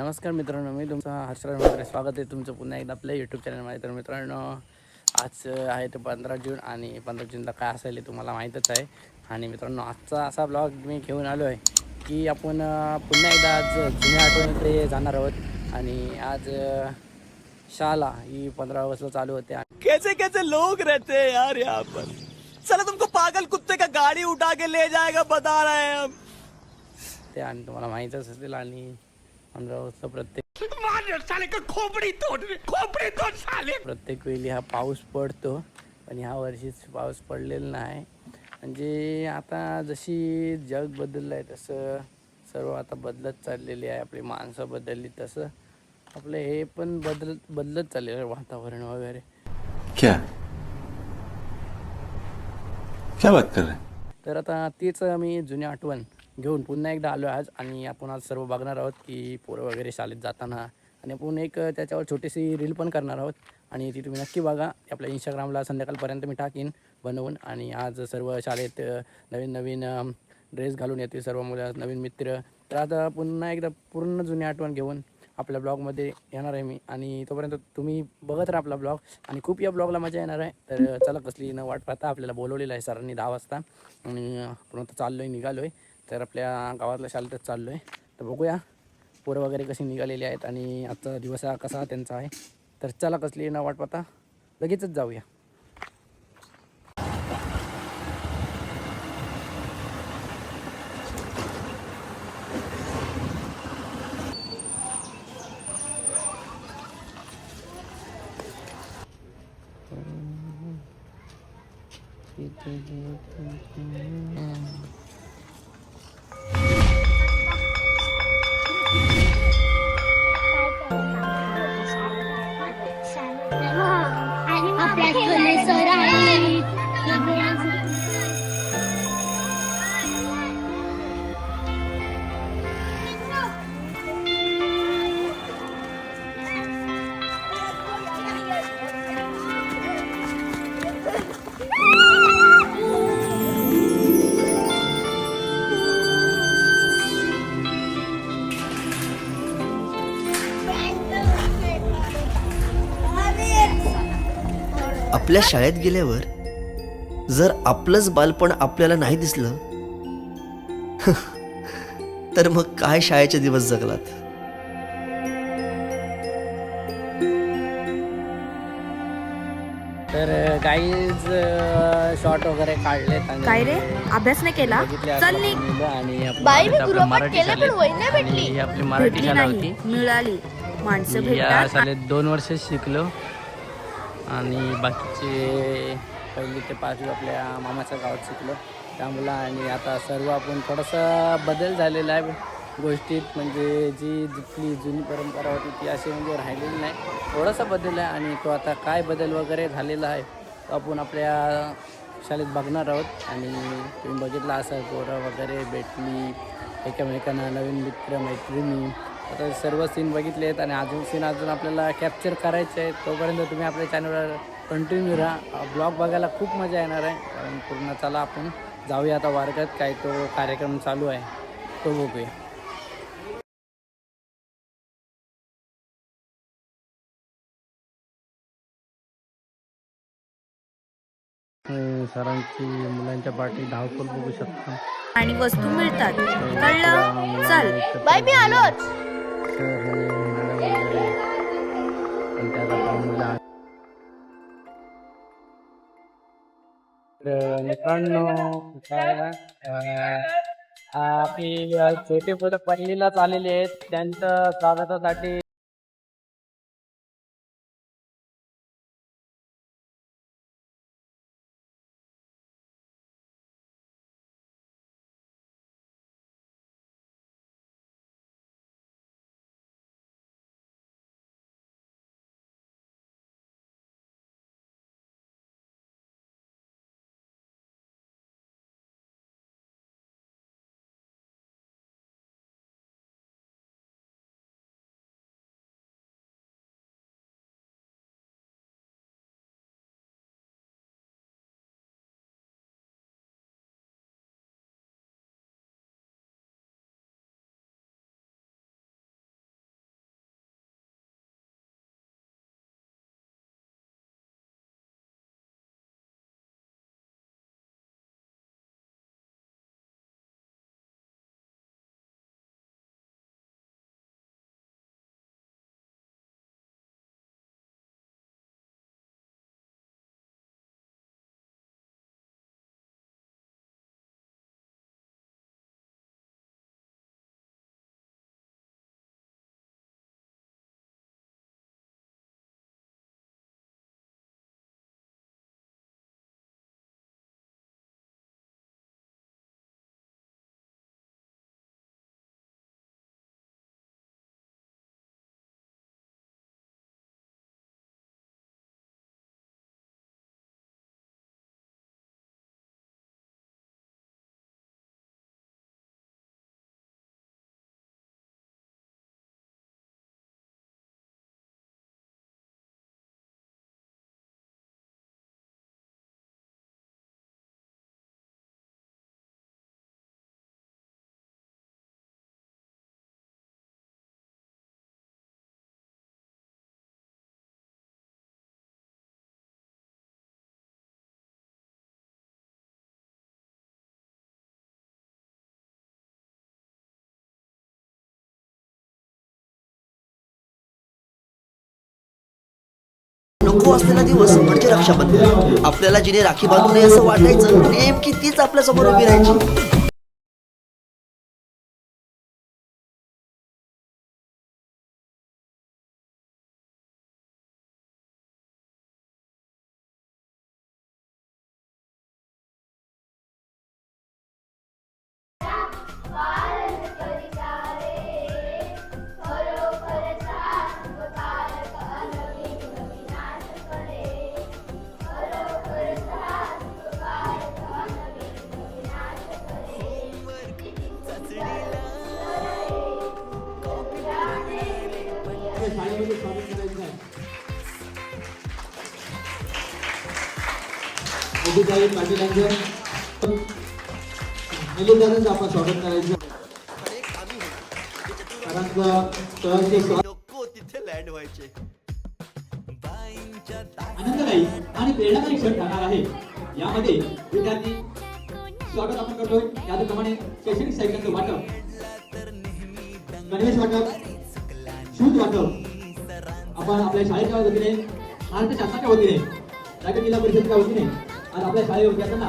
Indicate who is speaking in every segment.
Speaker 1: नमस्कार मित्रांनो, मी तुमचा हर्षराज वगैरे स्वागत आहे तुमचं पुन्हा एकदा आपल्या यूट्यूब चॅनलमध्ये. तर मित्रांनो, आज आहे ते 15 जून आणि 15 जूनला काय असेल हे तुम्हाला माहीतच आहे. आणि मित्रांनो, आजचा असा ब्लॉग मी घेऊन आलो आहे की आपण पुन्हा एकदा आज जुन्या आठवणीकडे जाणार आहोत. आणि आज शाळा ही 15 ऑगस्टला चालू होते.
Speaker 2: कैसे कैसे लोग रहते हैं यार यहाँ पर। साला तुमको पागल कुत्ते का गाड़ी उठा के ले जाएगा बता रहे हैं हम।
Speaker 1: ते आणि तुम्हाला माहीतच असेल. आणि 15 ऑगस्टला प्रत्येक वेळी हा पाऊस पडतो, पण ह्या वर्षीच पाऊस पडलेला नाही. म्हणजे आता जशी जग बदललं आहे तसं सर्व आता बदलत चाललेली आहे. आपली माणसं बदलली तसं आपलं हे पण बदलत चाललेलं आहे, वातावरण वगैरे.
Speaker 3: क्या क्या बात कर रहे हैं?
Speaker 1: तर आता तीच मी जुनी आठवण घेऊन पुन्हा एकदा आलो आज. आणि आपण आज सर्व बघणार आहोत की पोरं वगैरे शाळेत जाताना, आणि आपण एक त्याच्यावर छोटीशी रील पण करणार आहोत. आणि ती तुम्ही नक्की बघा. आपल्या इंस्टाग्रामला संध्याकाळपर्यंत मी टाकीन बनवून. आणि आज सर्व शाळेत नवीन नवीन ड्रेस घालून येते सर्व मुलं, नवीन मित्र. तर आता पुन्हा एकदा पूर्ण जुनी आठवण घेऊन आपल्या ब्लॉगमध्ये येणार आहे मी. आणि तोपर्यंत तुम्ही बघत राहा आपला ब्लॉग, आणि खूप या ब्लॉगला मजा येणार आहे. तर चला, कसली न वाट पाहता आपल्याला बोलवलेलं आहे सरांनी 10 वाजता. आणि आपण आता चाललो आहे, निघालो आहे. तर आपल्या गावातल्या शाळेतच चाललो आहे. तर बघूया पोरं वगैरे कशी निघालेली आहेत आणि आजचा दिवस हा कसा त्यांचा आहे. तर चला, कसली न वाट पाहता लगेचच जाऊया.
Speaker 4: आपल्याकडे सर आहे.
Speaker 5: आपल्या शाळेत गेल्यावर जर आपलंच बालपण आपल्याला नाही दिसलं तर मग काय शाळेचे दिवस जगलात.
Speaker 1: तर गाईज शॉर्ट वगैरे काढलेत. आणि
Speaker 6: काय रे, अभ्यास नाही केला? चल निघ.
Speaker 1: आणि
Speaker 4: बाई, मी
Speaker 1: आपल्या
Speaker 4: गृहपाठ
Speaker 1: मराठी
Speaker 4: केले पण
Speaker 1: शाळेत,
Speaker 4: वही नाही भेटली.
Speaker 1: आणि आपली मराठी
Speaker 6: भेटली
Speaker 1: शाळा
Speaker 6: नाही,
Speaker 1: होती.
Speaker 6: मिळाली. माणसं
Speaker 1: या
Speaker 6: भेटतात.
Speaker 1: शाळेत 2 वर्ष शिकलो. आणि बाकीचे 1ली ते 5वी आपल्या मामाच्या गावात शिकलो त्यामुळं. आणि आता सर्व आपण थोडासा बदल झालेला आहे गोष्टीत. म्हणजे जिथली जुनी परंपरा होती ती अशी म्हणजे राहिलेली नाही, थोडासा बदल आहे. आणि तो आता काय बदल वगैरे झालेला आहे तो आपण आपल्या शाळेत बघणार आहोत. आणि तुम्ही बघितला असं पोरं वगैरे भेटली एकमेकांना, नवीन मित्र मैत्रिणी. आता सर्व सीन बघितले आहेत आणि सीन आपल्याला कॅप्चर करायचे आहेत. तोपर्यंत तुम्ही आपल्या चॅनलवर कंटिन्यू राहा. ब्लॉग बघायला खूप मजा येणार आहे. कारण पूर्ण चला आपण जाऊया आता वर्गात, काय तो कार्यक्रम चालू आहे तो बघूया. सरांची मुलांच्या पाठी धावपळ बघू शकता.
Speaker 6: आणि वस्तू मिळतात. कळलं? चल.
Speaker 4: बाई, मी आलोच.
Speaker 1: मित्रांनो, आपली छोटे मुलं 1लीलाच आलेले आहेत. त्यांचं स्वागतासाठी
Speaker 5: नको असलेला दिवस म्हणजे रक्षाबंधन. आपल्याला जिने राखी बांधू नये असं वाटायचं, नेमकी तीच आपल्या समोर उभी राहायची.
Speaker 7: शाळेमध्ये स्वागत करायचं आहे. मोदीताई पाटीलांचं आपण स्वागत करायचं. कारण
Speaker 5: नको तिथे लँड व्हायचे.
Speaker 7: आनंददायी आणि प्रेरणादायी क्षण राहणार आहे. यामध्ये विद्यार्थी स्वागत आपण करतोय. त्याचप्रमाणे शैक्षणिक साहित्याचं वाटप, गणवेश वाटप, शूज वाटप आपण आपल्या शाळेच्या वतीने, महाराष्ट्र शासनाच्या वतीने, रायगड जिल्हा परिषदेच्या वतीने आज आपल्या शाळेत विद्यार्थ्यांना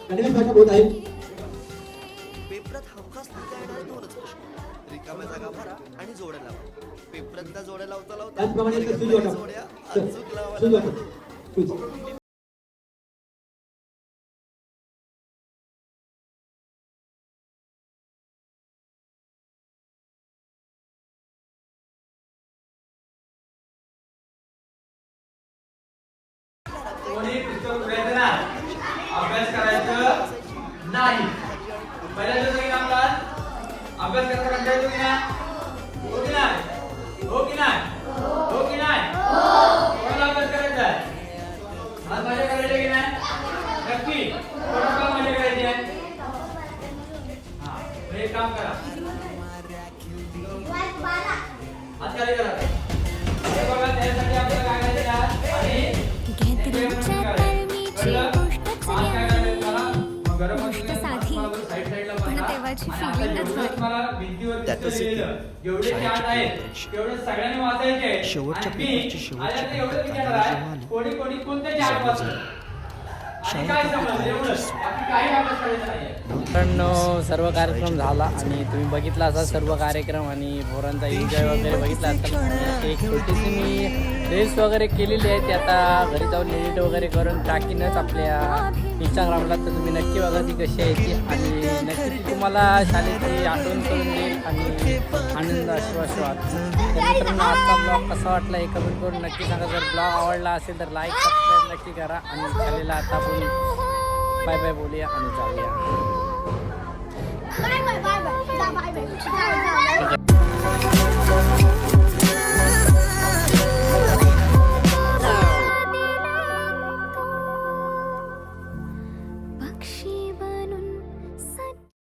Speaker 7: गणवेश वाटप होत आहे.
Speaker 5: पेपरात हमखास लिहिता येणारे दोनच प्रश्न, रिकाम्या जागा भरा आणि जोड्या लावा. पेपरातल्या जोड्या लावता लावता
Speaker 7: त्याचप्रमाणे इथं शूज वाटप,
Speaker 5: जोड्या अचूक लावा.
Speaker 7: शूज वाटप, शूज.
Speaker 8: कोणी पुस्तक उघडायचं ना, अभ्यास करायचं नाही. पहिल्यांदा तुम्ही आपला अभ्यास करायचा कंटाळा येतो की नाही? हो की नाही? हो की नाही? हो की नाही? कोणाला अभ्यास करायचा आहे? आज मजा करायची की नाही? नक्की. कोणाला मजा करायची आहे? हा, एक काम करा, आज काय करा हे बघा. त्यासाठी आपल्याला काय करायचं आहे आणि
Speaker 5: शेवटच्या पेपरची शेवटची
Speaker 1: मित्रांनो, सर्व कार्यक्रम झाला आणि तुम्ही बघितला असा सर्व कार्यक्रम आणि पोरांचा एन्जॉय वगैरे बघितला असाल. एक छोटीशी मी रील्स वगैरे केलेली आहे, ती आता घरी जाऊन एडिट वगैरे करून टाकीनच आपल्या इंस्टाग्रामला. तर तुम्ही नक्की बघा ती कशी आहे ती, आणि नक्की ती तुम्हाला शाळेची आठवण करून देईल आणि आनंद आश्वासवाद. तर मित्रांनो, आजचा ब्लॉग कसा वाटला हे कमेंट करून नक्की सांगा. जर ब्लॉग आवडला असेल तर लाईक सबस्क्राईब नक्की करा आणि शाळेला आता आपण बाय बाय बोलूया आणि जाऊया.
Speaker 4: Bye bye bye bye bye bye.